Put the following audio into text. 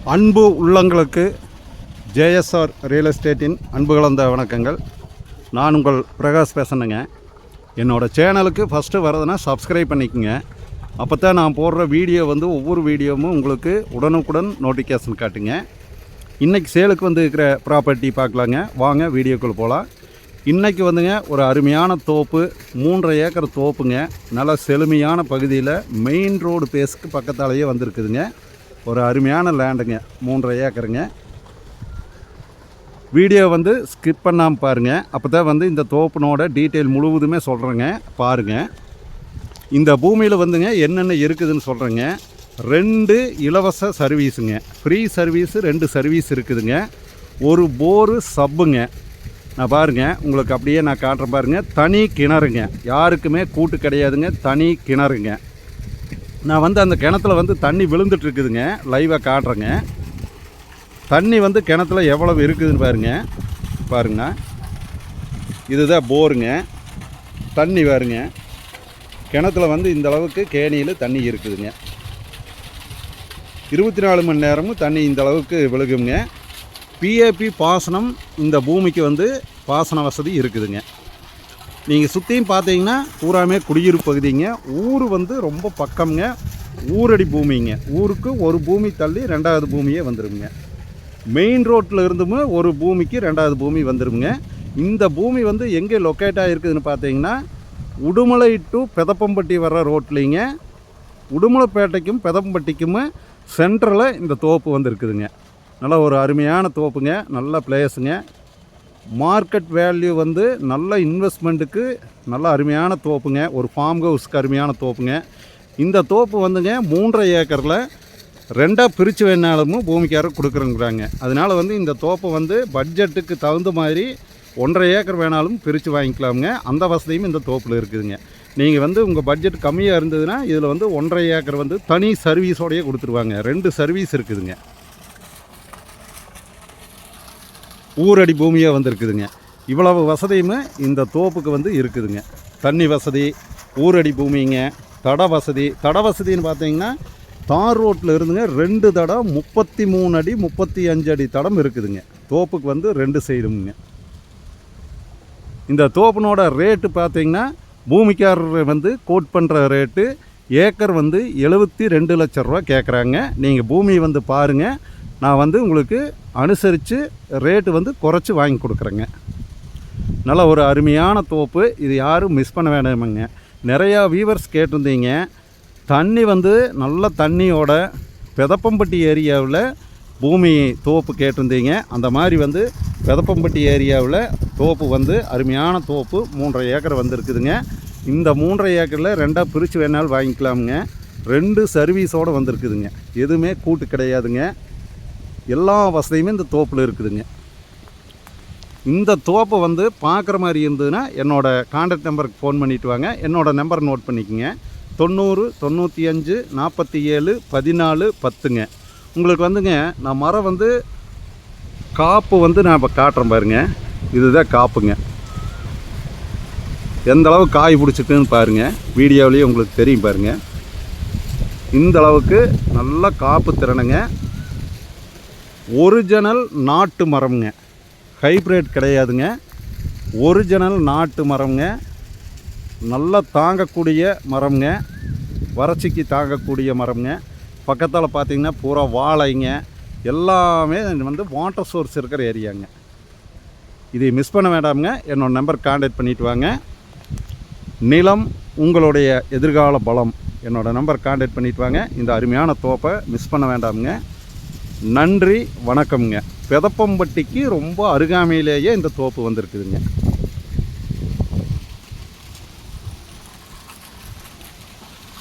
அன்பு உள்ளங்களுக்கு JSR real எஸ்டேட்டின் அன்பு கலந்த வணக்கங்கள். நான் உங்கள் பிரகாஷ் பேசுனேங்க. என்னோடய சேனலுக்கு ஃபஸ்ட்டு வரதுன்னா சப்ஸ்கிரைப் பண்ணிக்கோங்க. அப்போ தான் நான் போடுற வீடியோ ஒவ்வொரு வீடியோவும் உங்களுக்கு உடனுக்குடன் நோட்டிஃபிகேஷன் காட்டுங்க. இன்றைக்கி சேலுக்கு இருக்கிற ப்ராப்பர்ட்டி பார்க்கலாங்க. வாங்க வீடியோக்குள்ளே போகலாம். இன்றைக்கி ஒரு அருமையான தோப்பு, 3.5 ஏக்கர் தோப்புங்க. நல்ல செழுமையான பகுதியில் மெயின் ரோடு பேஸுக்கு பக்கத்தாலேயே வந்திருக்குதுங்க. ஒரு அருமையான லேண்டுங்க, 3.5 ஏக்கருங்க. வீடியோ ஸ்கிப் பண்ணாமல் பாருங்கள். அப்போ தான் இந்த தோப்பினோட டீட்டெயில் முழுவதுமே சொல்கிறேங்க, பாருங்கள். இந்த பூமியில் என்னென்ன இருக்குதுன்னு சொல்கிறேங்க. 2 இலவச சர்வீஸுங்க, ஃப்ரீ சர்வீஸு 2 சர்வீஸ் இருக்குதுங்க. ஒரு போரு சப்புங்க. நான் பாருங்கள், உங்களுக்கு அப்படியே நான் காட்டுறேன் பாருங்கள். தனி கிணறுங்க, யாருக்குமே கூட்டு கிடையாதுங்க, தனி கிணறுங்க. நான் அந்த கிணத்துல தண்ணி விழுந்துட்டுருக்குதுங்க, லைவாக காட்டுறேங்க. தண்ணி கிணத்துல எவ்வளவு இருக்குதுன்னு பாருங்க. இதுதான் போருங்க. தண்ணி பாருங்க, கிணத்துல இந்த அளவுக்கு கேணியில் தண்ணி இருக்குதுங்க. 24 மணி நேரமும் தண்ணி இந்த அளவுக்கு விழுகுங்க. பிஏபி பாசனம் இந்த பூமிக்கு பாசன வசதி இருக்குதுங்க. நீங்கள் சுற்றியும் பார்த்தீங்கன்னா பூராமே குடியிருப்பு பகுதிங்க. ஊர் ரொம்ப பக்கம்ங்க, ஊரடி பூமிங்க. ஊருக்கு ஒரு பூமி தள்ளி 2வது பூமியே வந்துடுங்க. மெயின் ரோட்டில் இருந்தும் ஒரு பூமிக்கு 2வது பூமி வந்துடுங்க. இந்த பூமி எங்கே லொக்கேட் ஆகிருக்குதுன்னு பார்த்தீங்கன்னா, உடுமலை டு பெதப்பம்பட்டி வர்ற ரோட்லிங்க. உடுமலைப்பேட்டைக்கும் பெதப்பம்பட்டிக்கும் சென்டரில் இந்த தோப்பு இருக்குதுங்க. நல்ல ஒரு அருமையான தோப்புங்க, நல்ல பிளேஸுங்க. மார்க்கெட் வேல்யூ நல்ல இன்வெஸ்ட்மெண்ட்டுக்கு நல்ல அருமையான தோப்புங்க. ஒரு ஃபார்ம் ஹவுஸ்க்கு அருமையான தோப்புங்க. இந்த தோப்பு 3.5 ஏக்கரில் 2ஆக பிரித்து வேணாலும் பூமிக்காரர் கொடுக்குறேங்கிறாங்க. அதனால் இந்த தோப்பை பட்ஜெட்டுக்கு தகுந்த மாதிரி 1.5 ஏக்கர் வேணாலும் பிரித்து வாங்கிக்கலாமுங்க. அந்த வசதியும் இந்த தோப்பில் இருக்குதுங்க. நீங்கள் உங்கள் பட்ஜெட் கம்மியாக இருந்ததுன்னா இதில் 1.5 ஏக்கர் தனி சர்வீஸோடையே கொடுத்துருவாங்க. 2 சர்வீஸ் இருக்குதுங்க. ஊரடி பூமியாக இருக்குதுங்க. இவ்வளவு வசதியுமே இந்த தோப்புக்கு இருக்குதுங்க. தண்ணி வசதி, ஊரடி பூமிங்க, தட வசதி. தட வசதின்னு பார்த்தீங்கன்னா, தார் ரோட்டில் இருந்துங்க 2 தடம் 33 அடி 35 அடி தடம் இருக்குதுங்க. தோப்புக்கு 2 சைடுங்க. இந்த தோப்பினோட ரேட்டு பார்த்தீங்கன்னா, பூமிக்காரர் கோட் பண்ணுற ரேட்டு ஏக்கர் 72 லட்சம் ரூபா கேட்குறாங்க. நீங்கள் பூமி பாருங்கள். நான் உங்களுக்கு அனுசரித்து ரேட்டு குறைச்சி வாங்கி கொடுக்குறேங்க. நல்ல ஒரு அருமையான தோப்பு. இது யாரும் மிஸ் பண்ண வேண்டாமுங்க. நிறையா வியூவர்ஸ் கேட்டிருந்தீங்க, தண்ணி நல்ல தண்ணியோட பெதப்பம்பட்டி ஏரியாவில் பூமி தோப்பு கேட்டிருந்தீங்க. அந்த மாதிரி பெதப்பம்பட்டி ஏரியாவில் தோப்பு அருமையான தோப்பு 3.5 ஏக்கர் இருக்குதுங்க. இந்த 3.5 ஏக்கரில் 2ஆக பிரித்து வேணாலும் வாங்கிக்கலாமுங்க. 2 சர்வீஸோடு இருக்குதுங்க. எதுவுமே கூட்டு கிடையாதுங்க. எல்லா வசதியுமே இந்த தோப்பில் இருக்குதுங்க. இந்த தோப்பை பார்க்குற மாதிரி இருந்ததுன்னா என்னோடய கான்டாக்ட் நம்பருக்கு ஃபோன் பண்ணிவிட்டு வாங்க. என்னோடய நம்பர் நோட் பண்ணிக்கோங்க. 90 95 47 14 10ங்க. உங்களுக்கு நான் மரம் காப்பு நான் இப்போ காட்டுறேன் பாருங்க. இதுதான் காப்புங்க. எந்த அளவு காய் பிடிச்சிட்டுன்னு பாருங்கள். வீடியோவிலேயே உங்களுக்கு தெரியும் பாருங்கள். இந்த அளவுக்கு நல்ல காப்பு திறனுங்க. ஒரிஜினல் நாட்டு மரம்ங்க, ஹைப்ரிட் கிடையாதுங்க. ஒரிஜினல் நாட்டு மரம்ங்க. நல்லா தாங்கக்கூடிய மரம்ங்க, வறட்சிக்கு தாங்கக்கூடிய மரம்ங்க. பக்கத்தில் பார்த்திங்கன்னா பூரா வாழைங்க, எல்லாமே வாட்டர் சோர்ஸ் இருக்கிற ஏரியாங்க. இதை மிஸ் பண்ண வேண்டாமுங்க. என்னோடய நம்பர் கான்டாக்ட் பண்ணிவிட்டு வாங்க. நிலம் உங்களுடைய எதிர்கால பலம். என்னோடய நம்பர் கான்டாக்ட் பண்ணிவிட்டு வாங்க. இந்த அருமையான தோப்பை மிஸ் பண்ண வேண்டாமுங்க. நன்றி, வணக்கம்ங்க. பெதப்பம்பட்டிக்கு ரொம்ப அருகாமையிலேயே இந்த தோப்பு இருக்குதுங்க.